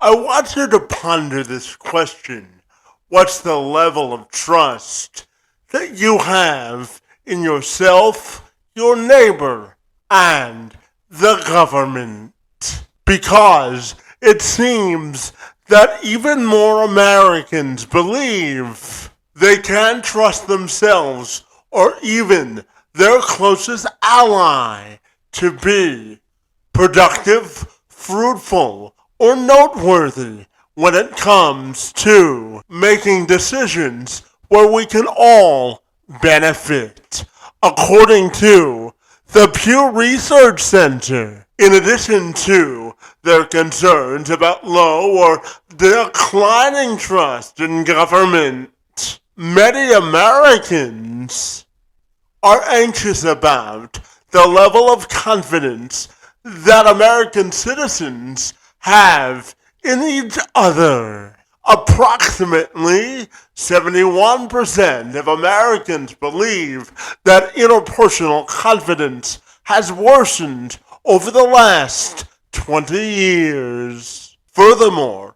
I want you to ponder this question. What's the level of trust that you have in yourself, your neighbor, and the government? Because it seems that even more Americans believe they can't trust themselves or even their closest ally to be productive, fruitful, or noteworthy when it comes to making decisions where we can all benefit. According to the Pew Research Center, in addition to their concerns about low or declining trust in government, many Americans are anxious about the level of confidence that American citizens have in each other. Approximately 71% of Americans believe that interpersonal confidence has worsened over the last 20 years. Furthermore,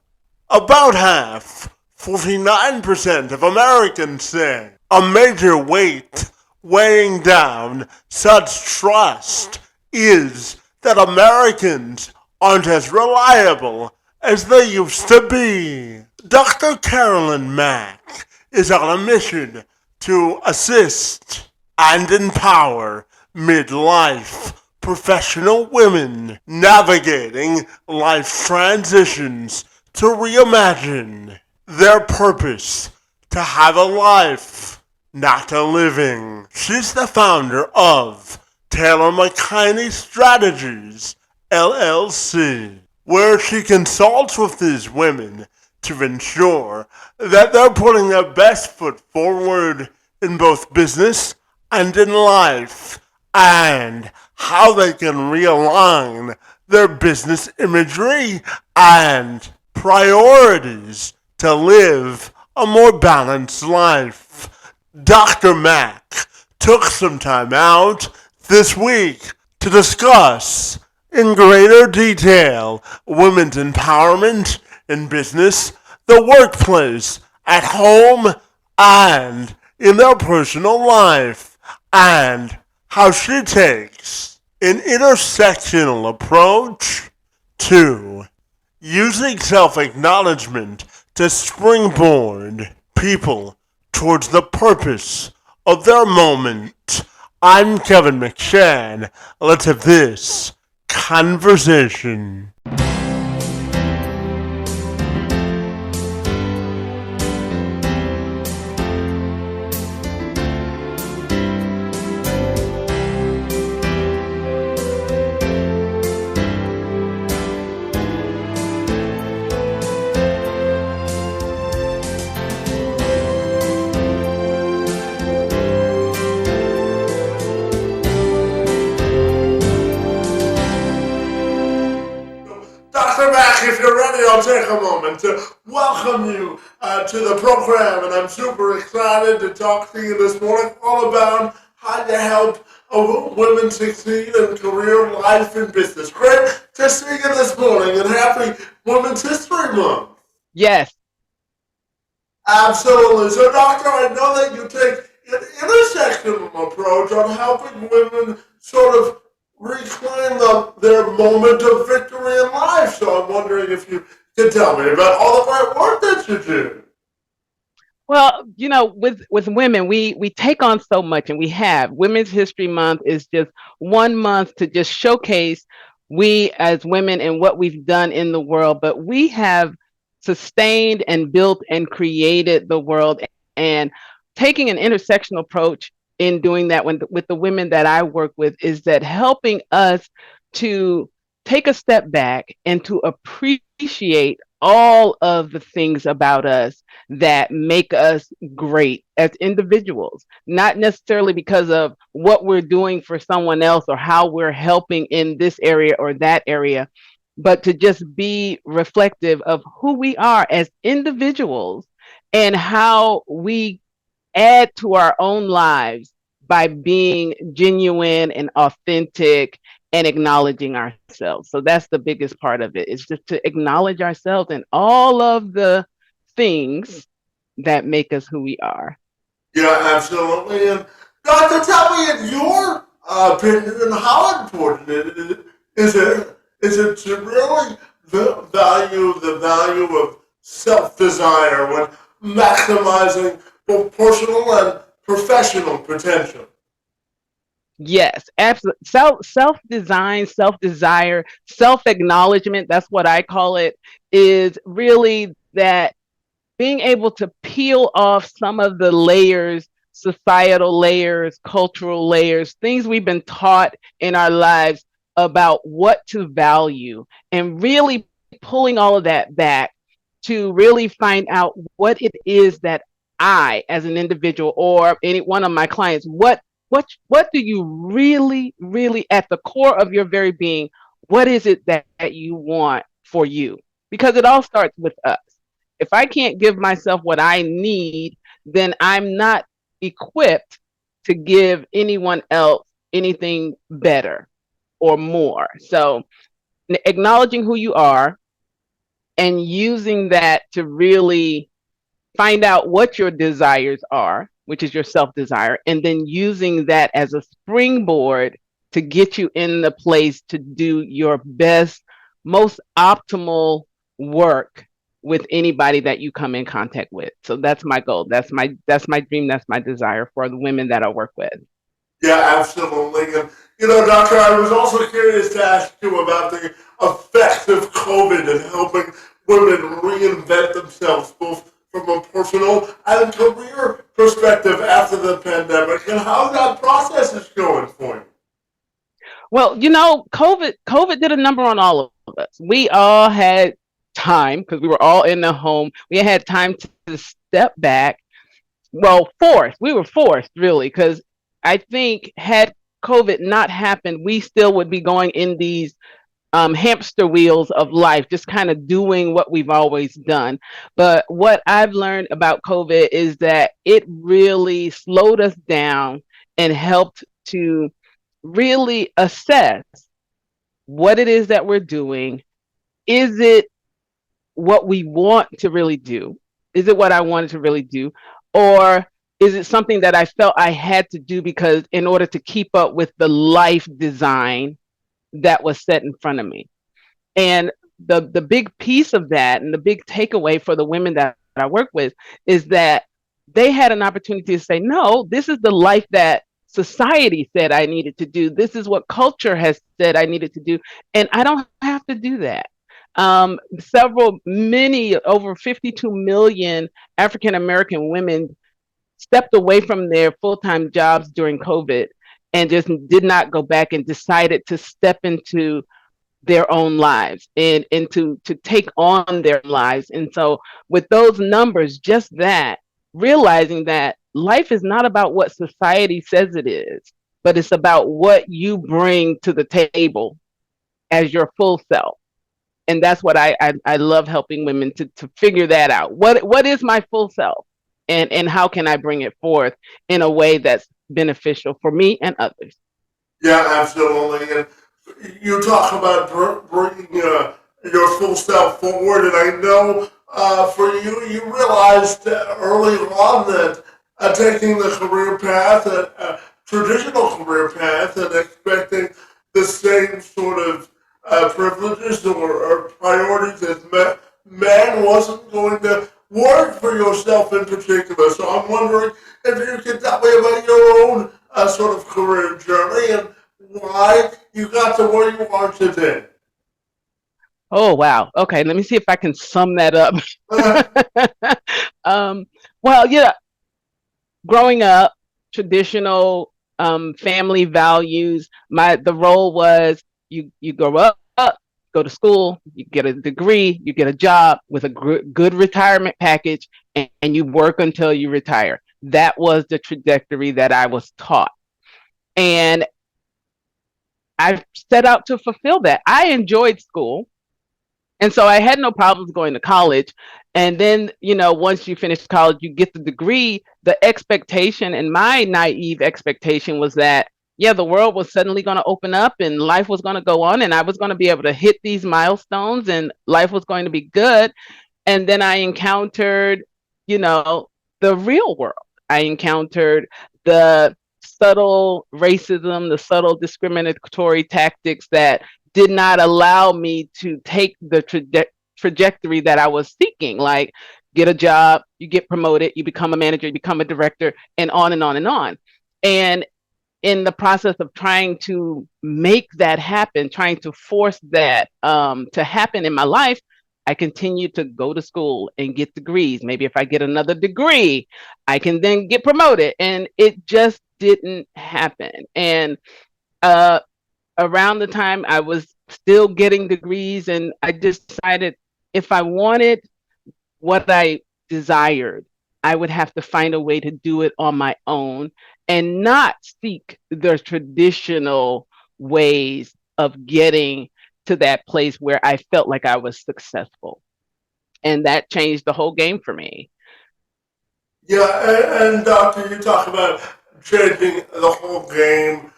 about half, 49% of Americans say a major weight weighing down such trust is that Americans aren't as reliable as they used to be. Dr. Carolyn Mack is on a mission to assist and empower midlife professional women navigating life's transitions to reimagine their purpose to have a life, not a living. She's the founder of Taylor McKinney Strategies, LLC, where she consults with these women to ensure that they're putting their best foot forward in both business and in life, and how they can realign their business imagery and priorities to live a more balanced life. Dr. Mack took some time out this week to discuss in greater detail women's empowerment in business, the workplace, at home, and in their personal life, and how she takes an intersectional approach to using self-acknowledgement to springboard people towards the purpose of their moment. I'm Kevin McShann. Let's have this conversation. Dr. Mack, if you're ready, I'll take a moment to welcome you to the program, and I'm super excited to talk to you this morning all about how to help women succeed in career, life, and business. Great to see you this morning, and happy Women's History Month. Yes. Absolutely. So, Doctor, I know that you take an intersectional approach on helping women sort of reclaim their moment of victory in life. So I'm wondering if you can tell me about all the great work that you do. Well, with women, we take on so much, and we have Women's History Month is just one month to just showcase we as women and what we've done in the world, but we have sustained and built and created the world, and taking an intersectional approach in doing that with the women that I work with is that helping us to take a step back and to appreciate all of the things about us that make us great as individuals, not necessarily because of what we're doing for someone else or how we're helping in this area or that area, but to just be reflective of who we are as individuals and how we add to our own lives by being genuine and authentic and acknowledging ourselves. So that's the biggest part of it. It's just to acknowledge ourselves and all of the things that make us who we are. Yeah, absolutely. And Doctor, tell me, in your opinion, how important is it to really value the value of self desire when maximizing both personal and professional potential? Yes, absolutely. Self design, self desire, self acknowledgement. That's what I call it. Is really that being able to peel off some of the layers, societal layers, cultural layers, things we've been taught in our lives about what to value, and really pulling all of that back to really find out what it is that I, as an individual, or any one of my clients, what do you really, really, at the core of your very being, what is it that you want for you? Because it all starts with us. If I can't give myself what I need, then I'm not equipped to give anyone else anything better or more. So acknowledging who you are and using that to really find out what your desires are, which is your self desire, and then using that as a springboard to get you in the place to do your best, most optimal work with anybody that you come in contact with. So that's my goal. That's my dream. That's my desire for the women that I work with. Yeah, absolutely. And, Doctor, I was also curious to ask you about the effects of COVID and helping women reinvent themselves, both from a personal and career perspective after the pandemic, and how that process is going for you. Well, COVID did a number on all of us. We all had time because we were all in the home. We had time to step back. Well, forced. We were forced really because I think had COVID not happened, we still would be going in these hamster wheels of life, just kind of doing what we've always done. But what I've learned about COVID is that it really slowed us down and helped to really assess what it is that we're doing. Is it what we want to really do? Is it what I wanted to really do? Or is it something that I felt I had to do because in order to keep up with the life design that was set in front of me? And the big piece of that and the big takeaway for the women that I work with is that they had an opportunity to say, no, this is the life that society said I needed to do. This is what culture has said I needed to do. And I don't have to do that. Many, over 52 million African American women stepped away from their full time jobs during COVID and just did not go back and decided to step into their own lives and to take on their lives. And so with those numbers, just that, realizing that life is not about what society says it is, but it's about what you bring to the table as your full self. And that's what I love helping women to figure that out. What is my full self? And how can I bring it forth in a way that's beneficial for me and others? Yeah, absolutely. And you talk about bringing your full self forward, and I know for you, you realized early on that taking the career path, traditional career path, and expecting the same sort of privileges or priorities as man wasn't going to work for yourself in particular. So I'm wondering if you could tell me about your own sort of career journey and why you got to where you are today. Oh, wow. Okay, let me see if I can sum that up. um, well, yeah, growing up, traditional family values. The role was you grow up, go to school, you get a degree, you get a job with a good retirement package, and you work until you retire. That was the trajectory that I was taught, and I set out to fulfill that. I enjoyed school. And so I had no problems going to college. And then, once you finish college, you get the degree. The expectation, and my naive expectation was that, yeah, the world was suddenly going to open up and life was going to go on and I was going to be able to hit these milestones and life was going to be good. And then I encountered, you know, the real world. I encountered the subtle racism, the subtle discriminatory tactics that did not allow me to take the trajectory that I was seeking. Like, get a job, you get promoted, you become a manager, you become a director, and on and on and on. And in the process of trying to make that happen, trying to force that to happen in my life, I continue to go to school and get degrees. Maybe if I get another degree, I can then get promoted. And it just didn't happen. And uh, around the time I was still getting degrees, and I decided if I wanted what I desired, I would have to find a way to do it on my own and not seek the traditional ways of getting to that place where I felt like I was successful. And that changed the whole game for me. Yeah, and Doctor, you talk about changing the whole game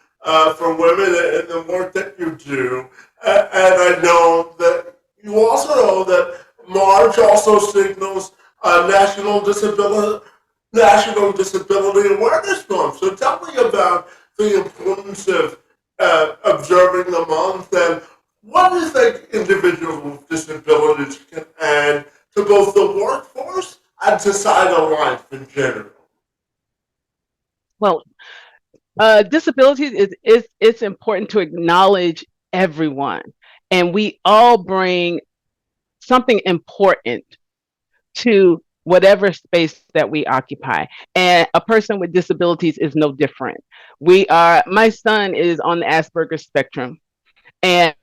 for women and the work that you do. And I know that you also know that March also signals National Disability Awareness Month. So tell me about the importance of observing the month and what do you think individuals with disabilities can add to both the workforce and societal life in general? Well, disabilities is it's important to acknowledge everyone, and we all bring something important to whatever space that we occupy. And a person with disabilities is no different. My son is on the Asperger's spectrum, and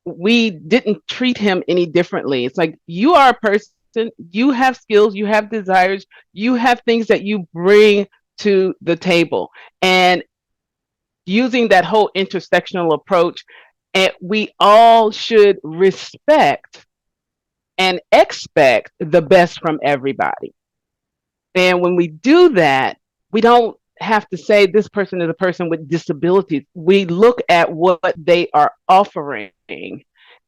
we didn't treat him any differently. It's like, you are a person, you have skills, you have desires, you have things that you bring to the table. And using that whole intersectional approach, and we all should respect and expect the best from everybody. And when we do that, we don't have to say this person is a person with disabilities. We look at what they are offering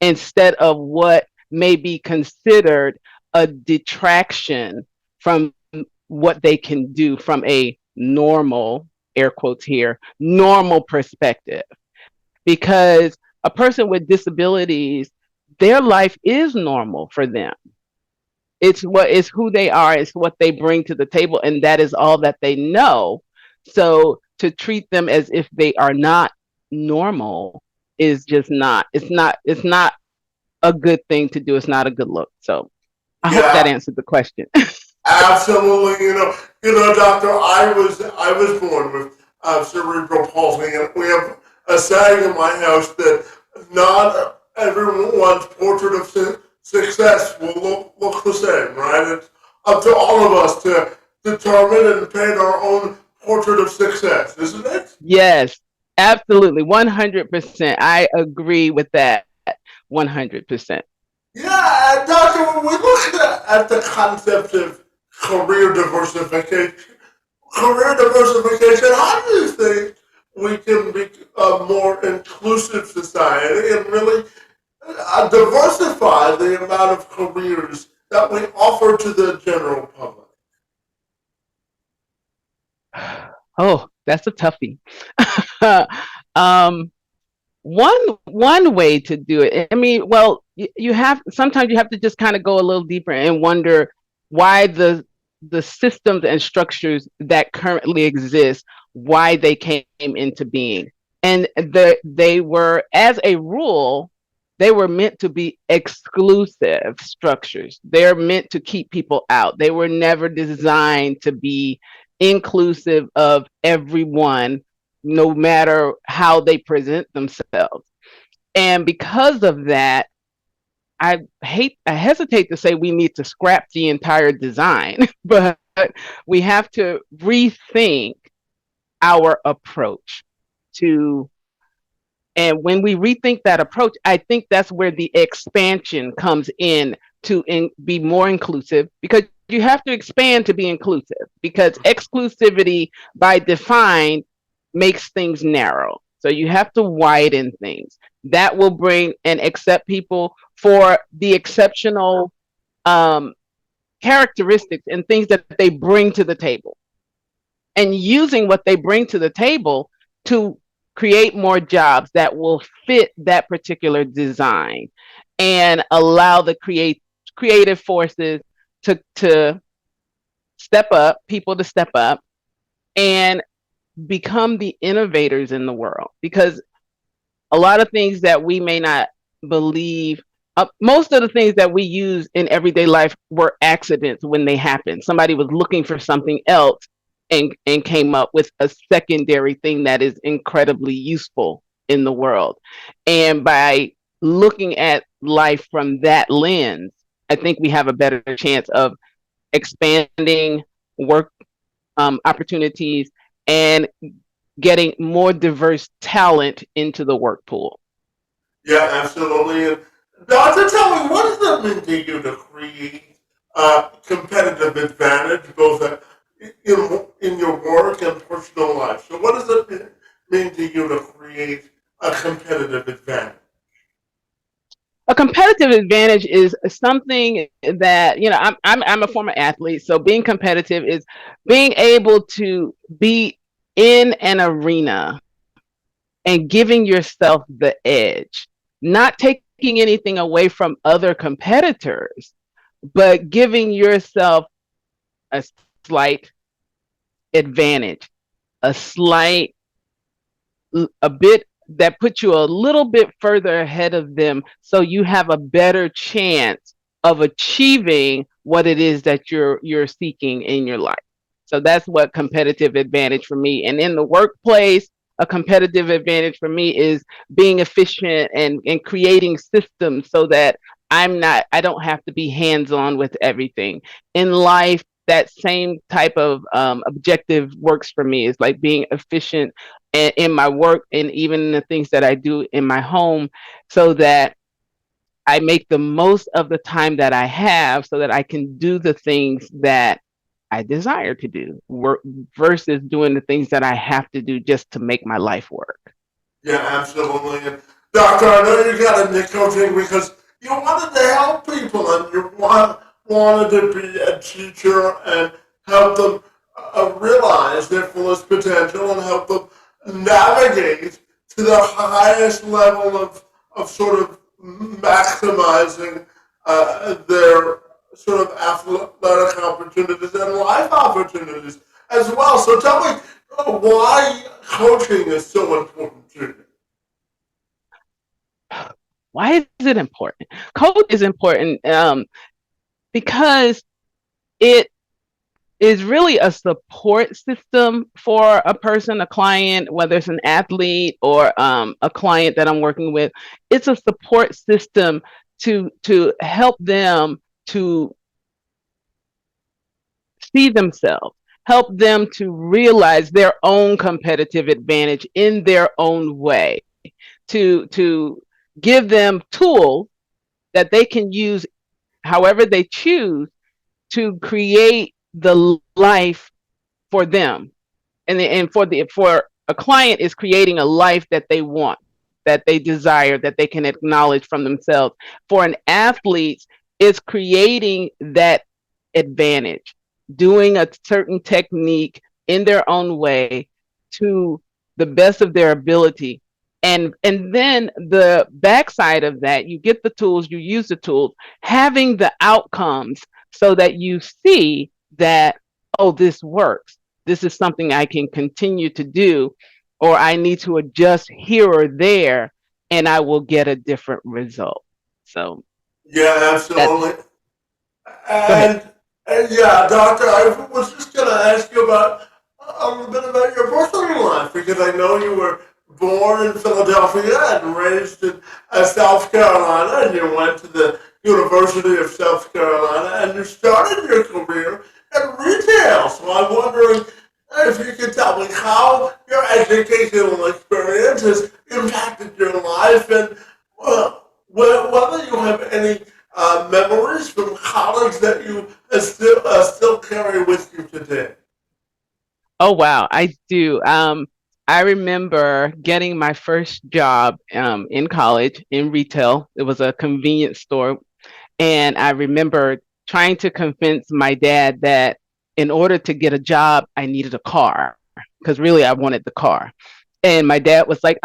instead of what may be considered a detraction from what they can do from a normal, air quotes here, normal perspective. Because a person with disabilities, their life is normal for them. It's who they are, it's what they bring to the table, and that is all that they know. So to treat them as if they are not normal is just not, it's not a good thing to do. It's not a good look. So I hope that Yeah, answered the question. absolutely. Doctor. I was born with cerebral palsy, and we have a saying in my house that not everyone's portrait of success will look the same, right? It's up to all of us to determine and paint our own portrait of success, isn't it? Yes, absolutely. 100%. I agree with that. 100%. Yeah, and Doctor, when we look at the concept of career diversification, how do you think we can be a more inclusive society and really diversify the amount of careers that we offer to the general public? Oh, that's a toughie. um, one way to do it. I mean, well, you have sometimes you have to just kind of go a little deeper and wonder why the systems and structures that currently exist, why they came into being. And they were, as a rule, they were meant to be exclusive structures. They're meant to keep people out. They were never designed to be inclusive of everyone, no matter how they present themselves. And because of that, I hesitate to say we need to scrap the entire design, but we have to rethink our approach to, and when we rethink that approach, I think that's where the expansion comes in to be more inclusive, because you have to expand to be inclusive, because exclusivity by define makes things narrow. So you have to widen things. That will bring and accept people for the exceptional um, characteristics and things that they bring to the table, and using what they bring to the table to create more jobs that will fit that particular design and allow the creative forces to step up, people to step up and become the innovators in the world. Because a lot of things that we may not believe, most of the things that we use in everyday life were accidents when they happened. Somebody was looking for something else and came up with a secondary thing that is incredibly useful in the world. And by looking at life from that lens, I think we have a better chance of expanding work opportunities and getting more diverse talent into the work pool. Yeah, absolutely. And Doctor, tell me, what does that mean to you to create competitive advantage both in your work and personal life? So, what does it mean to you to create a competitive advantage? A competitive advantage is something that, I'm a former athlete, so being competitive is being able to be in an arena and giving yourself the edge, not taking anything away from other competitors, but giving yourself a slight advantage, a slight, a bit that puts you a little bit further ahead of them, so you have a better chance of achieving what it is that you're seeking in your life. So that's what competitive advantage for me. And in the workplace, a competitive advantage for me is being efficient and creating systems so that I don't have to be hands-on with everything. In life, that same type of objective works for me. It's like being efficient in my work and even in the things that I do in my home, so that I make the most of the time that I have so that I can do the things that I desire to do, work, versus doing the things that I have to do just to make my life work. Yeah, absolutely. And Doctor, I know you got into coaching because you wanted to help people and you wanted to be a teacher and help them realize their fullest potential and help them navigate to the highest level of sort of maximizing their sort of athletic opportunities and life opportunities as well. So tell me why coaching is so important to you. Why is it important? Code is important because it is really a support system for a person, a client, whether it's an athlete or a client that I'm working with. It's a support system to help them to see themselves, help them to realize their own competitive advantage in their own way, to give them tools that they can use however they choose to create the life for them. And for a client is creating a life that they want, that they desire, that they can acknowledge from themselves. For an athlete, it's creating that advantage, doing a certain technique in their own way to the best of their ability. And then the backside of that, you get the tools, you use the tools, having the outcomes so that you see that, oh, this works. This is something I can continue to do, or I need to adjust here or there, and I will get a different result. So Yeah, that's, absolutely. go ahead. And, and yeah, Doctor, I was just going to ask you about a little bit about your personal life because I know you were born in Philadelphia and raised in South Carolina, and you went to the University of South Carolina, and you started your career in retail. So I'm wondering if you could tell me how your educational experience has impacted your life and whether you have any memories from college that you still carry with you today. Oh, wow, I do. I remember getting my first job in college in retail. It was a convenience store. And I remember trying to convince my dad that in order to get a job, I needed a car because really I wanted the car. And my dad was like,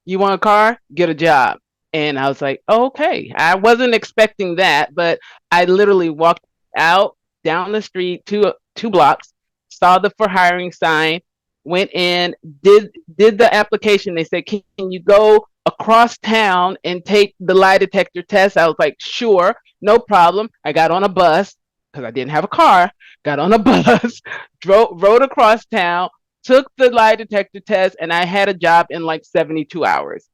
you want a car? Get a job. And I was like, oh, okay. I wasn't expecting that, but I literally walked out down the street two blocks, saw the for hiring sign, went in, did the application. They said, can you go across town and take the lie detector test? I was like, sure, no problem. I got on a bus because I didn't have a car, got on a bus, rode across town, took the lie detector test, and I had a job in like 72 hours.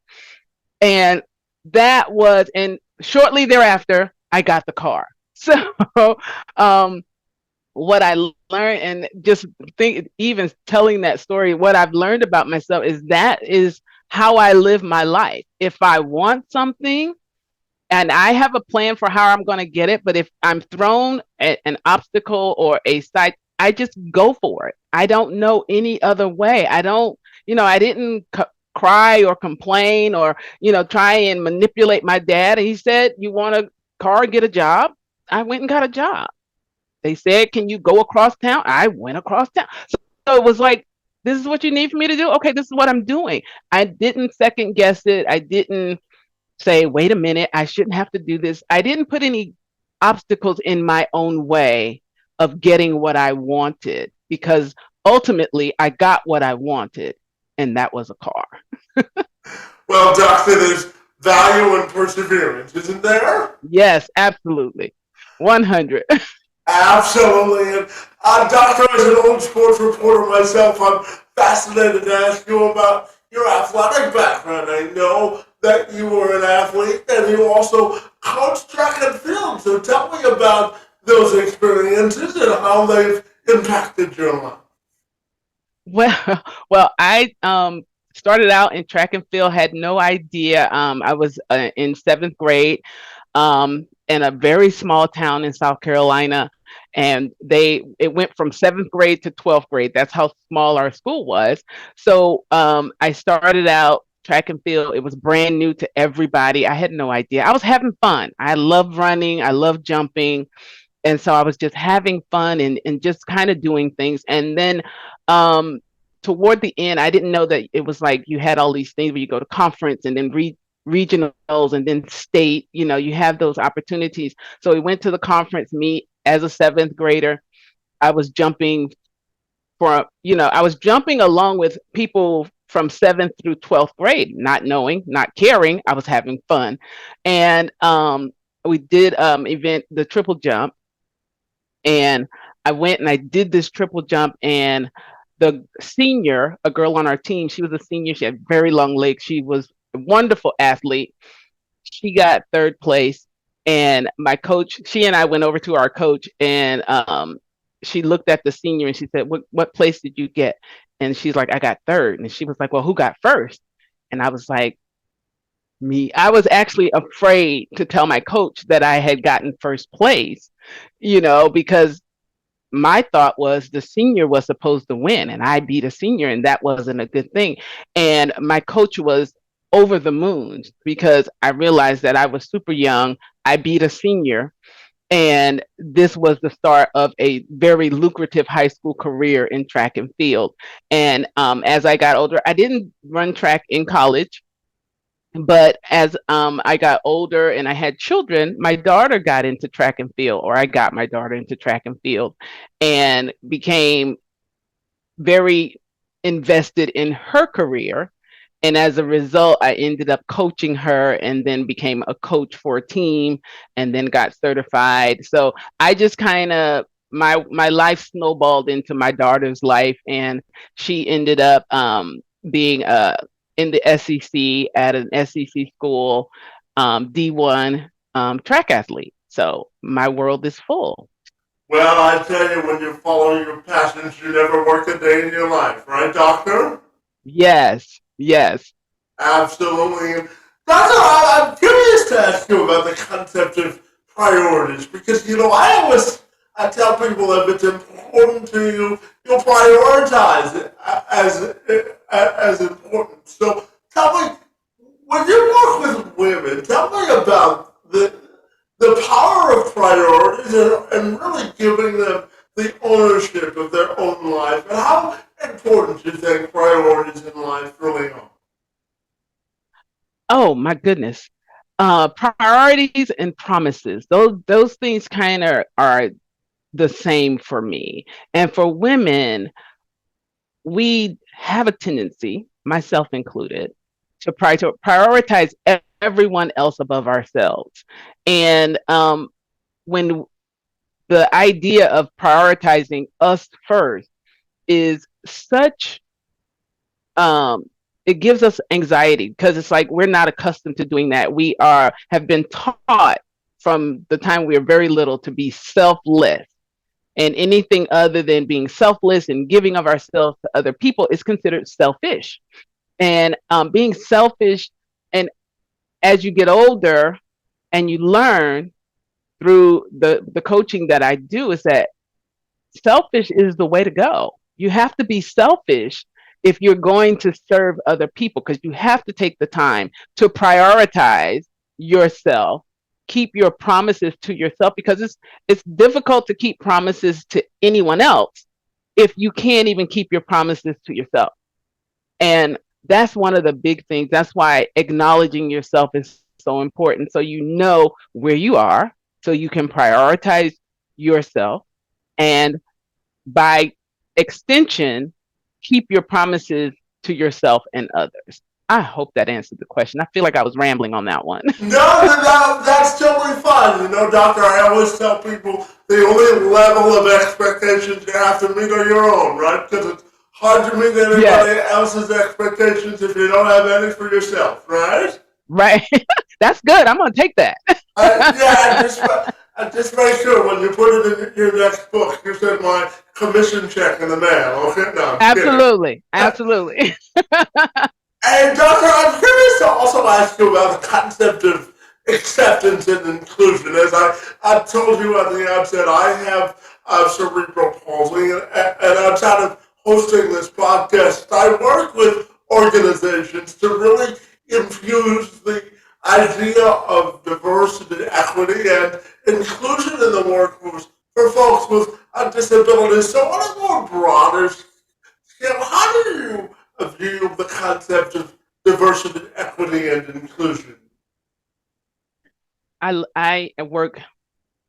And and shortly thereafter, I got the car. So, um, what I learned, and just think, even telling that story, what I've learned about myself is that is how I live my life. If I want something, and I have a plan for how I'm going to get it. But if I'm thrown an obstacle or a side, I just go for it. I don't know any other way. I don't, I didn't cry or complain or, try and manipulate my dad. He said, you want a car, get a job. I went and got a job. They said, can you go across town? I went across town. So it was like, this is what you need for me to do. Okay, this is what I'm doing. I didn't second guess it. I didn't say, wait a minute, I shouldn't have to do this. I didn't put any obstacles in my own way of getting what I wanted because ultimately I got what I wanted, and that was a car. Well, Doctor, there's value in perseverance, isn't there? Yes, absolutely. 100. Absolutely. And Doctor, as an old sports reporter myself, I'm fascinated to ask you about your athletic background. I know that you were an athlete and you also coached track and field. So tell me about those experiences and how they've impacted your life. Well, I started out in track and field, had no idea. I was in seventh grade in a very small town in South Carolina, and it went from seventh grade to 12th grade. That's how small our school was. So I started out track and field. It was brand new to everybody. I had no idea. I was having fun. I love running. I love jumping, and so I was just having fun and just kind of doing things. And then um, toward the end, I didn't know that it was like you had all these things where you go to conference and then regionals and then state. You have those opportunities. So we went to the conference. Me as a seventh grader, I was jumping I was jumping along with people from seventh through 12th grade, not knowing, not caring. I was having fun. And we did event the triple jump, and I went and I did this triple jump, and the senior, a girl on our team, she was a senior. She had very long legs. She was a wonderful athlete. She got third place. And my coach, she and I went over to our coach, and she looked at the senior and she said, what place did you get? And she's like, I got third. And she was like, well, who got first? And I was like, me. I was actually afraid to tell my coach that I had gotten first place, because my thought was the senior was supposed to win and I beat a senior, and that wasn't a good thing. And my coach was over the moon because I realized that I was super young. I beat a senior, and this was the start of a very lucrative high school career in track and field. And as I got older, I didn't run track in college. But as I got older and I had children, my daughter got into track and field, or I got my daughter into track and field, and became very invested in her career. And as a result, I ended up coaching her and then became a coach for a team and then got certified. So I just kind of, my life snowballed into my daughter's life, and she ended up being in the SEC at an SEC school, D1 track athlete. So my world is full. Well, I tell you, when you follow your passions, you never work a day in your life, right, Doctor? Yes, yes. Absolutely. And Doctor, I'm curious to ask you about the concept of priorities because, I always I tell people if it's important to you, you'll prioritize it as important. So tell me, when you work with women, tell me about the power of priorities and really giving them the ownership of their own life, and how important do you think priorities in life really are? Oh my goodness. Priorities and promises. Those things kind of are the same for me. And for women, we have a tendency, myself included, to prioritize everyone else above ourselves. And when the idea of prioritizing us first is such it gives us anxiety because it's like we're not accustomed to doing that. We are have been taught from the time we are very little to be selfless, and anything other than being selfless and giving of ourselves to other people is considered selfish. And being selfish, and as you get older and you learn through the coaching that I do, is that selfish is the way to go. You have to be selfish if you're going to serve other people, because you have to take the time to prioritize yourself, keep your promises to yourself, because it's difficult to keep promises to anyone else if you can't even keep your promises to yourself. And that's one of the big things. That's why acknowledging yourself is so important, so you know where you are, so you can prioritize yourself, and by extension, keep your promises to yourself and others. I hope that answered the question. I feel like I was rambling on that one. That's totally fine. You know, doctor, I always tell people the only level of expectations you have to meet are your own, right? Because it's hard to meet Yes, anybody else's expectations if you don't have any for yourself, right? right. That's good. I'm going to take that. Yeah, just make sure when you put it in your next book, you send my commission check in the mail. Okay, no, I'm kidding. Absolutely. Absolutely. And Doctor, I'm curious to also ask you about the concept of acceptance and inclusion. As I told you at the outset, I have cerebral palsy, and outside of hosting this podcast, I work with organizations to really infuse the idea of diversity, equity, and inclusion in the workforce for folks with disabilities. So, on a more broader scale, how do you view the concept of diversity, equity, and inclusion? I work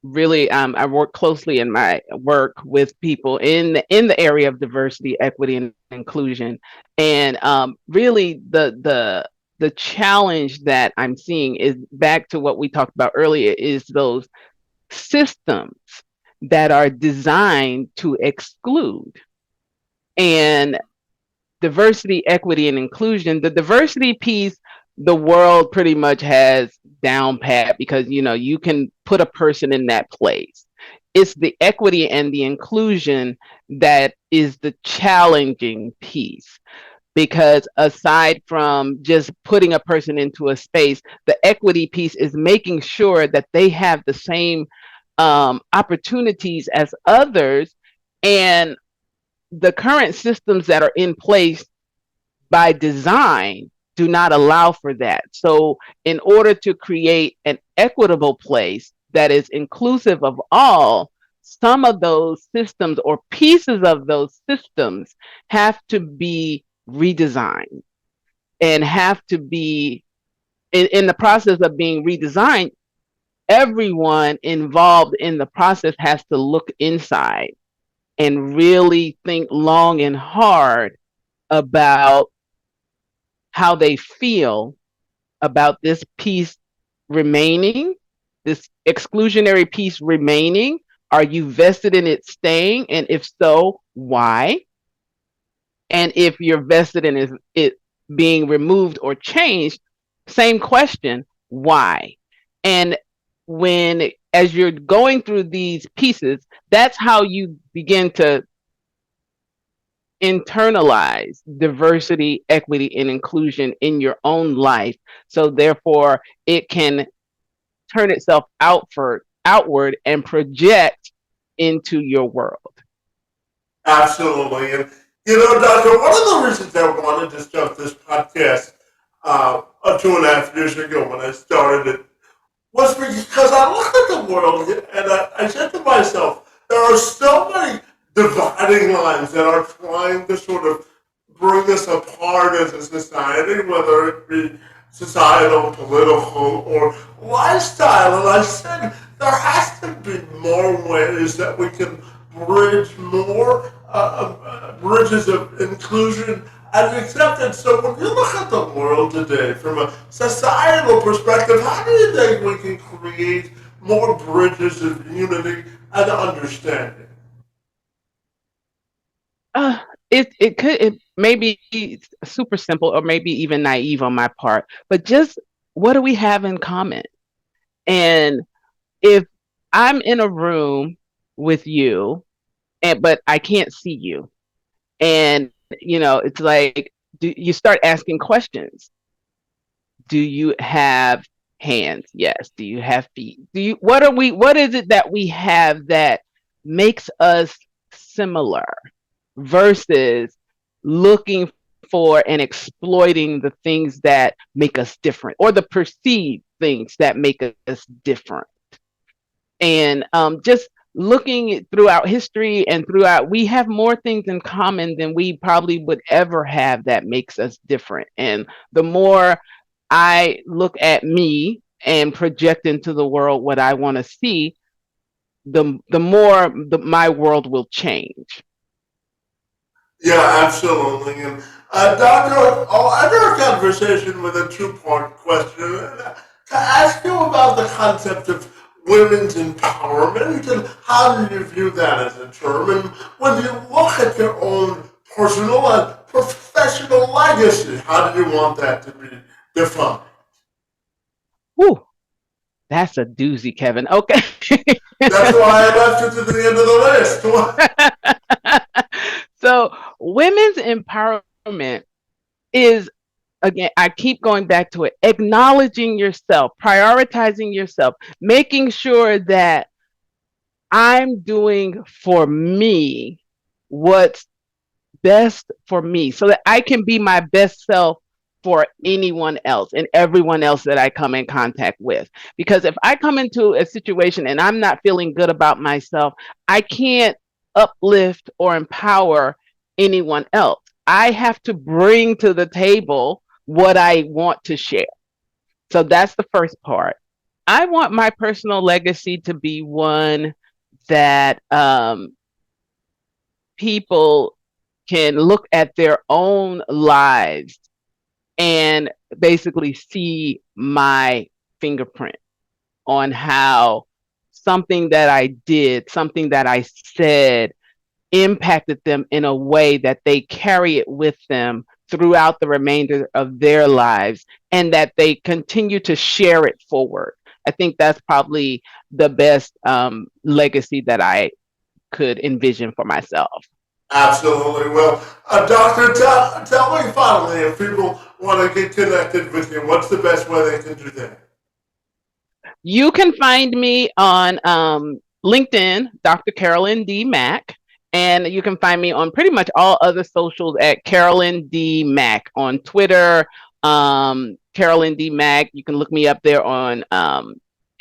really I work closely in my work with people in the area of diversity, equity, and inclusion. And really the challenge that I'm seeing is back to what we talked about earlier, is those systems that are designed to exclude. And diversity, equity, and inclusion, the diversity piece, the world pretty much has down pat, because you can put a person in that place. It's the equity and the inclusion that is the challenging piece, because aside from just putting a person into a space, the equity piece is making sure that they have the same opportunities as others. And the current systems that are in place by design do not allow for that. So, in order to create an equitable place that is inclusive of all, some of those systems or pieces of those systems have to be redesigned, and have to be in the process of being redesigned. Everyone involved in the process has to look inside and really think long and hard about how they feel about this piece remaining, this exclusionary piece remaining. Are you vested in it staying? And if so, why? And if you're vested in it being removed or changed, same question, why? And when, as you're going through these pieces, that's how you begin to internalize diversity, equity, and inclusion in your own life. So therefore, it can turn itself outward and project into your world. Absolutely. And, Doctor, one of the reasons I wanted to start this podcast 2.5 years ago when I started it was because I looked at the world and I said to myself, there are so many dividing lines that are trying to sort of bring us apart as a society, whether it be societal, political, or lifestyle. And I said there has to be more ways that we can bridge more bridges of inclusion and acceptance. So when you look at the world today from a societal perspective, how do you think we can create more bridges of unity and understanding? Uh, it may be super simple or maybe even naive on my part, but just what do we have in common? And if I'm in a room with you, but I can't see you, and it's like you start asking questions. Do you have hands? Yes. Do you have feet? What is it that we have that makes us similar versus looking for and exploiting the things that make us different or the perceived things that make us different? And just looking throughout history and throughout, we have more things in common than we probably would ever have that makes us different. And the more I look at me and project into the world what I want to see, the more my world will change. Yeah, absolutely. And Doctor, I'll end our conversation with a two-part question to ask you about the concept of women's empowerment and how do you view that as a term? And when you look at your own personal and professional legacy, how do you want that to be defined? Whew, that's a doozy, Kevin. Okay. That's why I left it to the end of the list. So, women's empowerment is, again, I keep going back to it, acknowledging yourself, prioritizing yourself, making sure that I'm doing for me what's best for me so that I can be my best self for anyone else and everyone else that I come in contact with. Because if I come into a situation and I'm not feeling good about myself, I can't uplift or empower anyone else. I have to bring to the table what I want to share. So that's the first part. I want my personal legacy to be one that people can look at their own lives and basically see my fingerprint on how something that I did, something that I said impacted them in a way that they carry it with them throughout the remainder of their lives and that they continue to share it forward. I think that's probably the best legacy that I could envision for myself. Absolutely. Well, Doctor, tell me finally if people want to get connected with you, what's the best way they can do that? You can find me on LinkedIn, Dr. Carolyn D Mack, and you can find me on pretty much all other socials at Carolyn D Mack on Twitter. Carolyn D Mack. You can look me up there on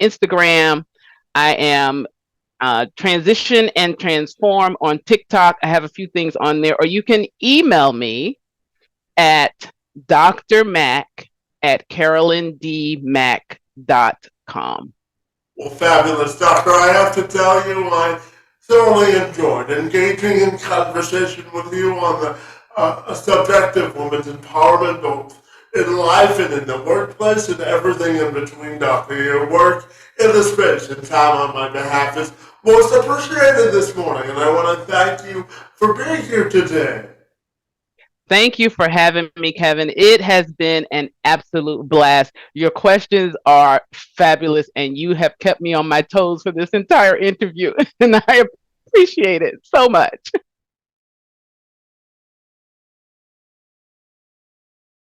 Instagram. I am transition and transform on TikTok. I have a few things on there, or you can email me at Dr. Mack at carolyndmack.com. Well, fabulous, Doctor. I have to tell you, I thoroughly enjoyed engaging in conversation with you on the subject of women's empowerment, both in life and in the workplace and everything in between, Doctor. Your work in the space and time on my behalf is most appreciated this morning, and I want to thank you for being here today. Thank you for having me, Kevin. It has been an absolute blast. Your questions are fabulous, and you have kept me on my toes for this entire interview, and I appreciate it so much.